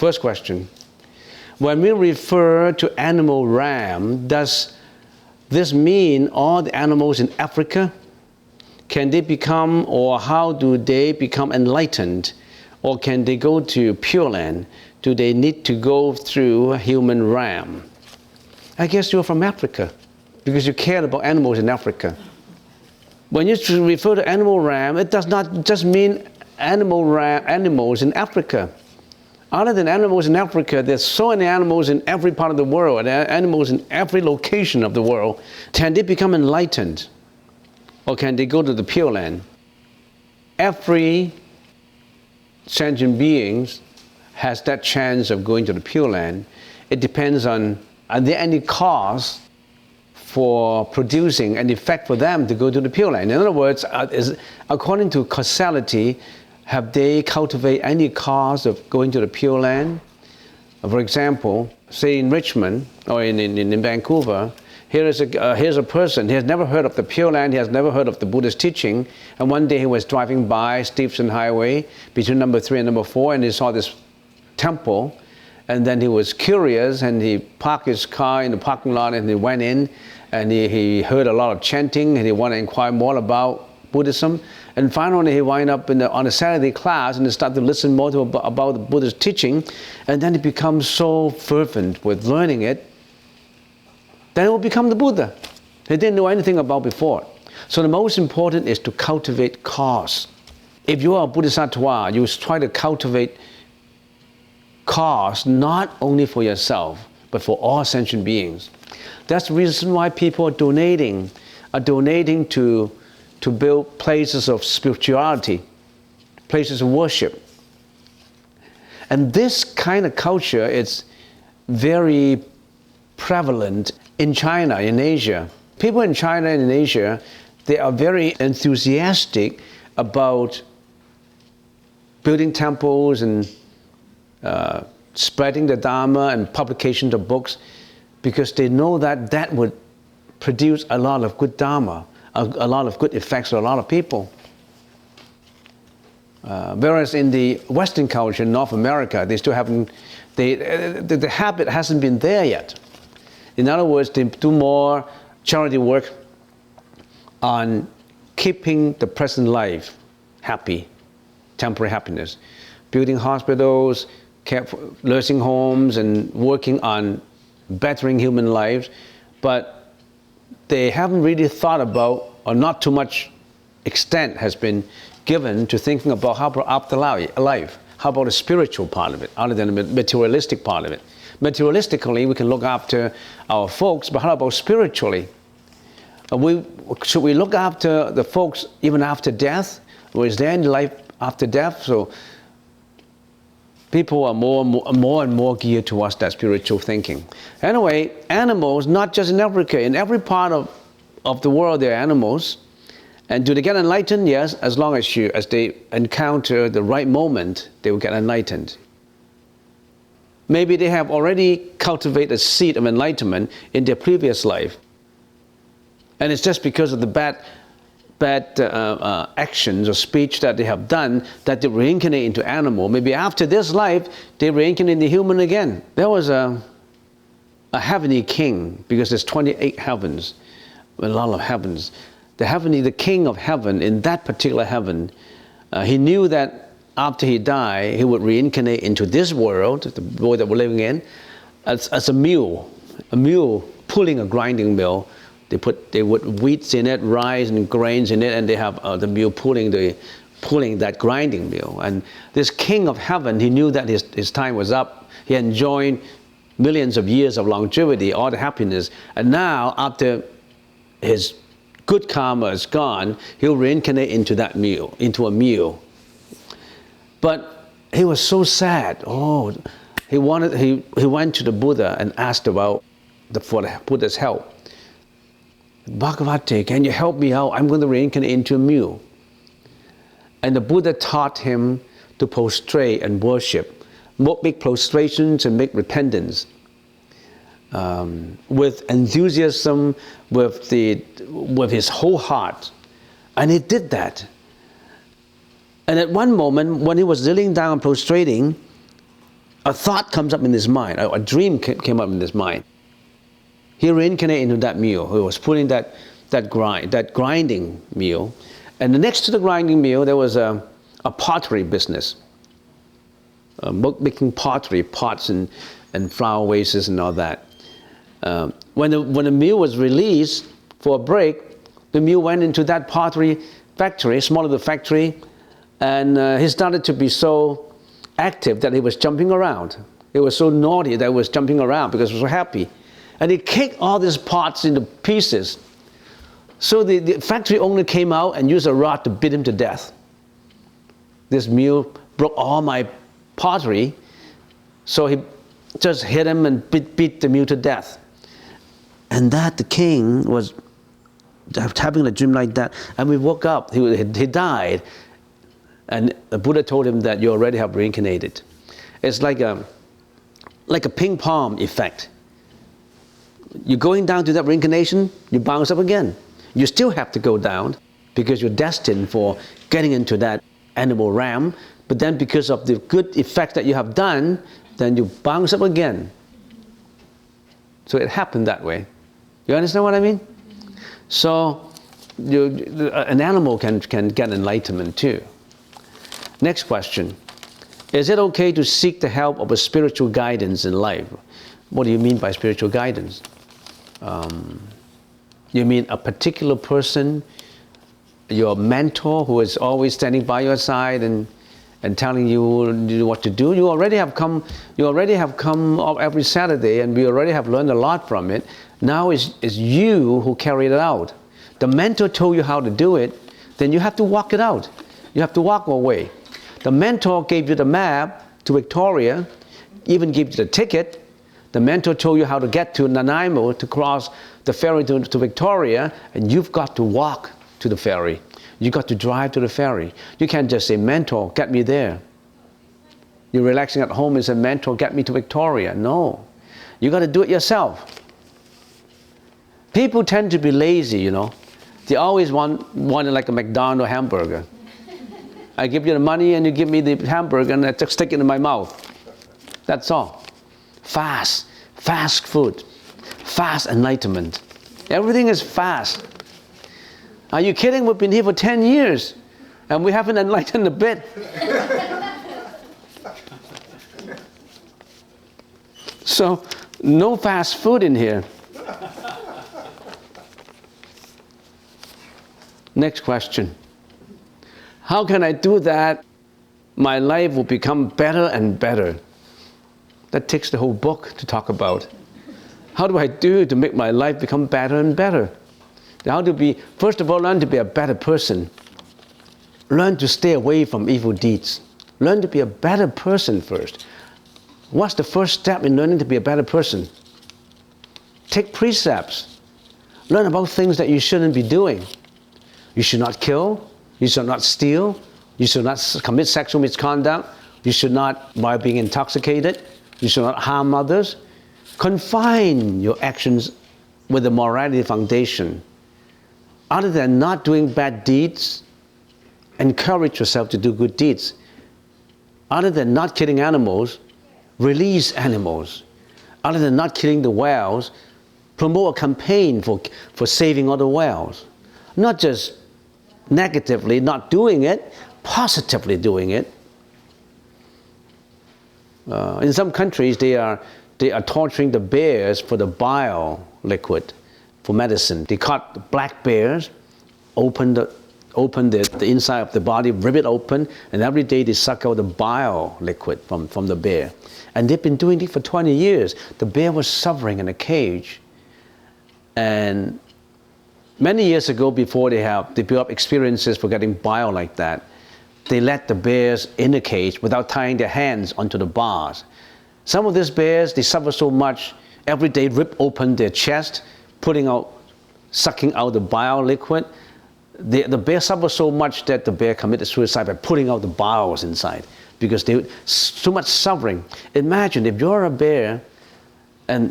First question. When we refer to animal realm, does this mean all the animals in Africa? Can they become, or how do they become enlightened? Or can they go to Pure Land? Do they need to go through a human realm? I guess you're from Africa, because you cared about animals in Africa. When you refer to animal realm, it does not just mean animals in Africa. Other than animals in Africa, there's so many animals in every part of the world, and animals in every location of the world. Can they become enlightened? Or can they go to the Pure Land? Every sentient being has that chance of going to the Pure Land. It depends on, are there any cause for producing an effect for them to go to the Pure Land? In other words, according to causality, have they cultivated any cause of going to the Pure Land? For example, say in Richmond or in Vancouver, here's a person, he has never heard of the Pure Land, he has never heard of the Buddhist teaching, and one day he was driving by Stevenston Highway between number 3 and number 4, and he saw this temple, and then he was curious, and he parked his car in the parking lot, and he went in, and he heard a lot of chanting, and he wanted to inquire more about Buddhism. And finally he wind up on a Saturday class and he started to listen more about the Buddhist teaching, and then he becomes so fervent with learning it, then he will become the Buddha. He didn't know anything about before. So the most important is to cultivate cause. If you are a Bodhisattva, you try to cultivate cause not only for yourself, but for all sentient beings. That's the reason why people are donating to build places of spirituality, places of worship. And this kind of culture is very prevalent in China, in Asia. People in China and in Asia, they are very enthusiastic about building temples and spreading the Dharma and publication of books, because they know that that would produce a lot of good Dharma, a lot of good effects for a lot of people. Whereas in the Western culture, in North America, they still haven't, the habit hasn't been there yet. In other words, they do more charity work on keeping the present life happy, temporary happiness, building hospitals, nursing homes, and working on bettering human lives, but they haven't really thought about, or not too much extent has been given to thinking about how about afterlife, how about the spiritual part of it, other than the materialistic part of it. Materialistically, we can look after our folks, but how about spiritually? Should we look after the folks even after death? Or is there any life after death? So people are more and more geared towards that spiritual thinking. Anyway, animals, not just in Africa, in every part of the world there are animals. And do they get enlightened? Yes, as long as they encounter the right moment, they will get enlightened. Maybe they have already cultivated a seed of enlightenment in their previous life. And it's just because of the bad actions or speech that they have done that they reincarnate into animal. Maybe after this life, they reincarnate into human again. There was a heavenly king, because there's 28 heavens, a lot of heavens. The king of heaven, in that particular heaven, he knew that after he died, he would reincarnate into this world, the world that we're living in, as a mule pulling a grinding mill. They put wheats in it, rice and grains in it, and they have the mule pulling that grinding mill. And this king of heaven, he knew that his time was up. He enjoyed millions of years of longevity, all the happiness. And now, after his good karma is gone, he'll reincarnate into a mule. But he was so sad. He went to the Buddha and asked for the Buddha's help. Bhagavate, can you help me out? I'm going to reincarnate into a mule. And the Buddha taught him to prostrate and worship, make prostrations and make repentance, with enthusiasm, with his whole heart. And he did that. And at one moment, when he was kneeling down and prostrating, a thought comes up in his mind, a dream came up in his mind. He reincarnated into that mill. He was putting that grinding mill. And next to the grinding mill, there was a pottery business. Making pottery, pots and flower vases and all that. When the mill was released for a break, the mule went into that pottery factory, small little factory, and he started to be so active that he was jumping around. He was so naughty that he was jumping around because he was so happy. And he kicked all these pots into pieces. So the factory owner came out and used a rod to beat him to death. This mule broke all my pottery, so he just hit him and beat the mule to death. And that the king was having a dream like that, and we woke up, he died, and the Buddha told him that you already have reincarnated. It's like a ping pong effect. You're going down to that reincarnation, you bounce up again. You still have to go down because you're destined for getting into that animal realm, but then because of the good effect that you have done, then you bounce up again. So it happened that way. You understand what I mean? So an animal can get enlightenment too. Next question. Is it okay to seek the help of a spiritual guidance in life? What do you mean by spiritual guidance? You mean a particular person, your mentor who is always standing by your side and telling you what to do? You already have come every Saturday, and we already have learned a lot from it. Now it's you who carry it out. The mentor told you how to do it, then you have to walk it out. You have to walk away. The mentor gave you the map to Victoria, even gave you the ticket. The mentor told you how to get to Nanaimo to cross the ferry to Victoria, and you've got to walk to the ferry. You got to drive to the ferry. You can't just say, mentor, get me there. You're relaxing at home and say, mentor, get me to Victoria. No, you got to do it yourself. People tend to be lazy, you know. They always want like a McDonald's hamburger. I give you the money and you give me the hamburger and I just stick it in my mouth. That's all. Fast food, fast enlightenment. Everything is fast. Are you kidding? We've been here for 10 years and we haven't enlightened a bit. So, no fast food in here. Next question. How can I do that? My life will become better and better. That takes the whole book to talk about. How do I do to make my life become better and better? First of all, learn to be a better person. Learn to stay away from evil deeds. Learn to be a better person first. What's the first step in learning to be a better person? Take precepts. Learn about things that you shouldn't be doing. You should not kill. You should not steal. You should not commit sexual misconduct. You should not, by being intoxicated, you should not harm others. Confine your actions with a morality foundation. Other than not doing bad deeds, encourage yourself to do good deeds. Other than not killing animals, release animals. Other than not killing the whales, promote a campaign for saving other whales. Not just negatively not doing it, positively doing it. In some countries, they are torturing the bears for the bile liquid for medicine. They caught the black bears, open the inside of the body, rip it open, and every day they suck out the bile liquid from the bear. And they've been doing it for 20 years. The bear was suffering in a cage. And many years ago, before they built up experiences for getting bile like that, they let the bears in the cage without tying their hands onto the bars. Some of these bears, they suffer so much, every day rip open their chest, sucking out the bile liquid. The bear suffered so much that the bear committed suicide by putting out the biles inside because they so much suffering. Imagine if you're a bear and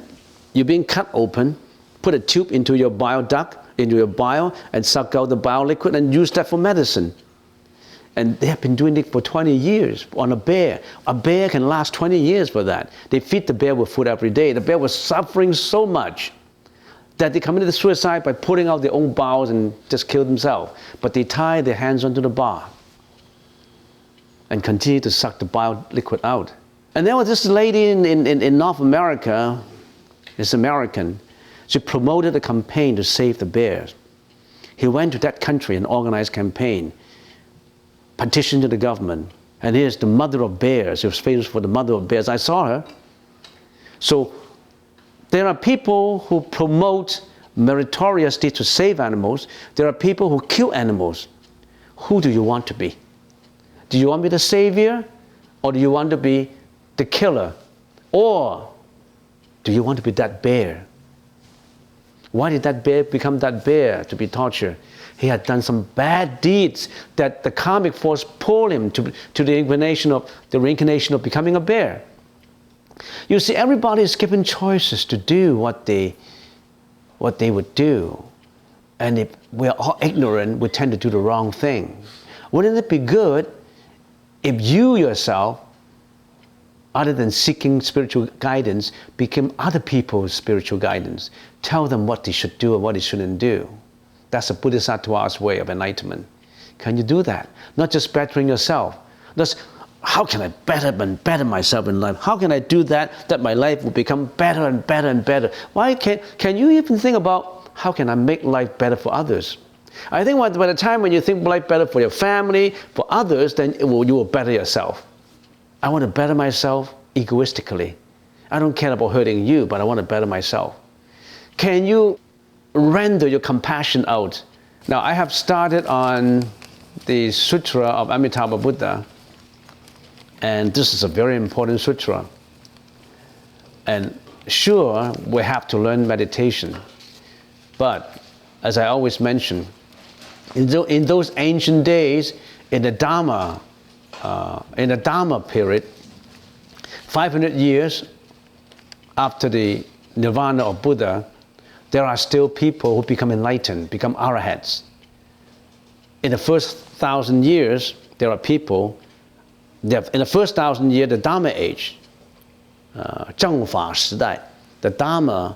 you're being cut open, put a tube into your bile duct, into your bile, and suck out the bile liquid and use that for medicine. And they have been doing it for 20 years on a bear. A bear can last 20 years for that. They feed the bear with food every day. The bear was suffering so much that they committed suicide by pulling out their own bowels and just killed themselves. But they tied their hands onto the bar and continued to suck the bile liquid out. And there was this lady in North America, this American, she promoted a campaign to save the bears. He went to that country and organized a campaign, petitioned to the government. And here's the mother of bears. She was famous for the mother of bears. I saw her. So there are people who promote meritoriously to save animals. There are people who kill animals. Who do you want to be? Do you want to be the savior? Or do you want to be the killer? Or do you want to be that bear? Why did that bear become that bear to be tortured? He had done some bad deeds that the karmic force pulled him to the reincarnation of becoming a bear. You see, everybody is given choices to do what they would do. And if we're all ignorant, we tend to do the wrong thing. Wouldn't it be good if you yourself, other than seeking spiritual guidance, became other people's spiritual guidance? Tell them what they should do and what they shouldn't do. That's a Bodhisattva's way of enlightenment. Can you do that? Not just bettering yourself. Just, how can I better myself in life? How can I do that my life will become better and better and better? Why can you even think about how can I make life better for others? I think by the time when you think life better for your family, for others, then you will better yourself. I want to better myself egoistically. I don't care about hurting you, but I want to better myself. Can you render your compassion out? Now, I have started on the Sutra of Amitabha Buddha, and this is a very important sutra. And sure, we have to learn meditation. But, as I always mention, in those ancient days, in the Dharma period, 500 years after the nirvana of Buddha, there are still people who become enlightened, become arahats. In the first 1,000 years, there are people, in the first 1,000 years, the Dharma age, 正法时代, the Dharma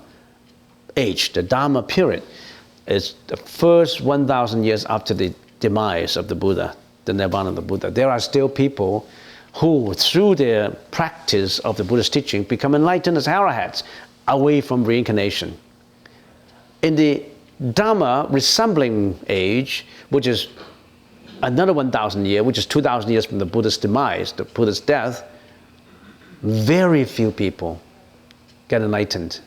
age, the Dharma period, is the first 1,000 years after the demise of the Buddha, the nirvana of the Buddha. There are still people who, through their practice of the Buddha's teaching, become enlightened as arahats, away from reincarnation. In the Dharma resembling age, which is another 1,000 years, which is 2,000 years from the Buddha's demise, the Buddha's death, very few people get enlightened.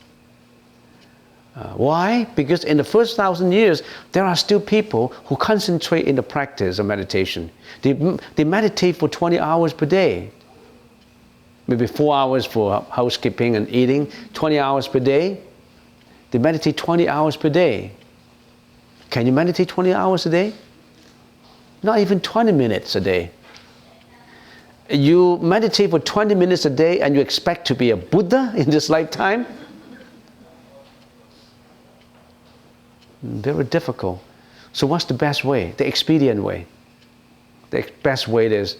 Why? Because in the first 1,000 years, there are still people who concentrate in the practice of meditation. They meditate for 20 hours per day. Maybe 4 hours for housekeeping and eating, 20 hours per day. They meditate 20 hours per day. Can you meditate 20 hours a day? Not even 20 minutes a day. You meditate for 20 minutes a day and you expect to be a Buddha in this lifetime? Very difficult. So what's the best way? The expedient way. The best way is,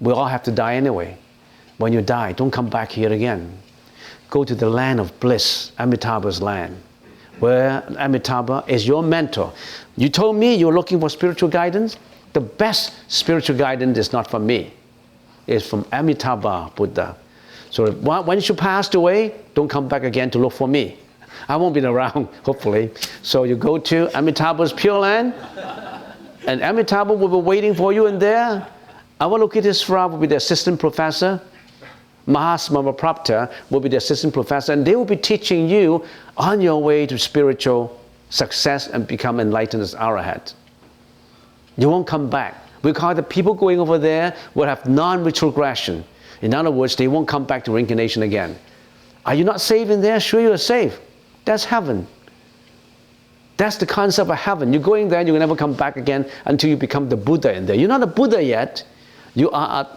we all have to die anyway. When you die, don't come back here again. Go to the land of bliss, Amitabha's land, where Amitabha is your mentor. You told me you were looking for spiritual guidance. The best spiritual guidance is not from me. It's from Amitabha Buddha. So once you passed away, don't come back again to look for me. I won't be around, hopefully. So you go to Amitabha's Pure Land, and Amitabha will be waiting for you in there. Avalokitesvara will be the assistant professor. Mahasmamaprapta will be the assistant professor, and they will be teaching you on your way to spiritual success and become enlightened as Arahat. You won't come back. We call the people going over there will have non-retrogression. In other words, they won't come back to reincarnation again. Are you not safe in there? Sure, you are safe. That's heaven. That's the concept of heaven. You're going there, you'll never come back again until you become the Buddha in there. You're not a Buddha yet. You are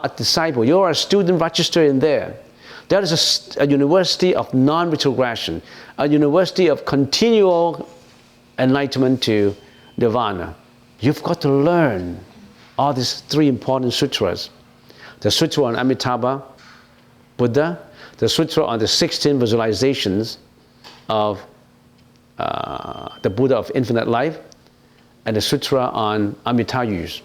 a disciple. You are a student registered in there. There is a university of non-retrogression, a university of continual enlightenment to nirvana. You've got to learn all these three important sutras. The sutra on Amitabha Buddha, the sutra on the 16 visualizations of the Buddha of infinite life, and the sutra on Amitabhus.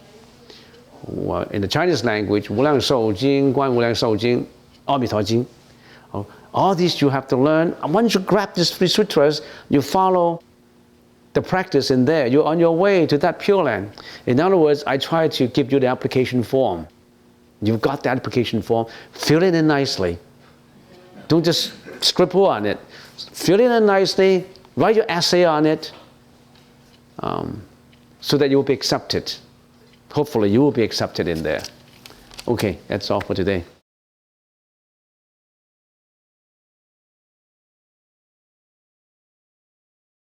In the Chinese language, 无量寿经, 观无量寿经, 阿弥陀经. All these you have to learn. Once you grab these three sutras, you follow the practice in there. You're on your way to that Pure Land. In other words, I try to give you the application form. You've got the application form. Fill it in nicely. Don't just scribble on it. Fill it in nicely. Write your essay on it, so that you will be accepted. Hopefully you will be accepted in there. Okay, that's all for today.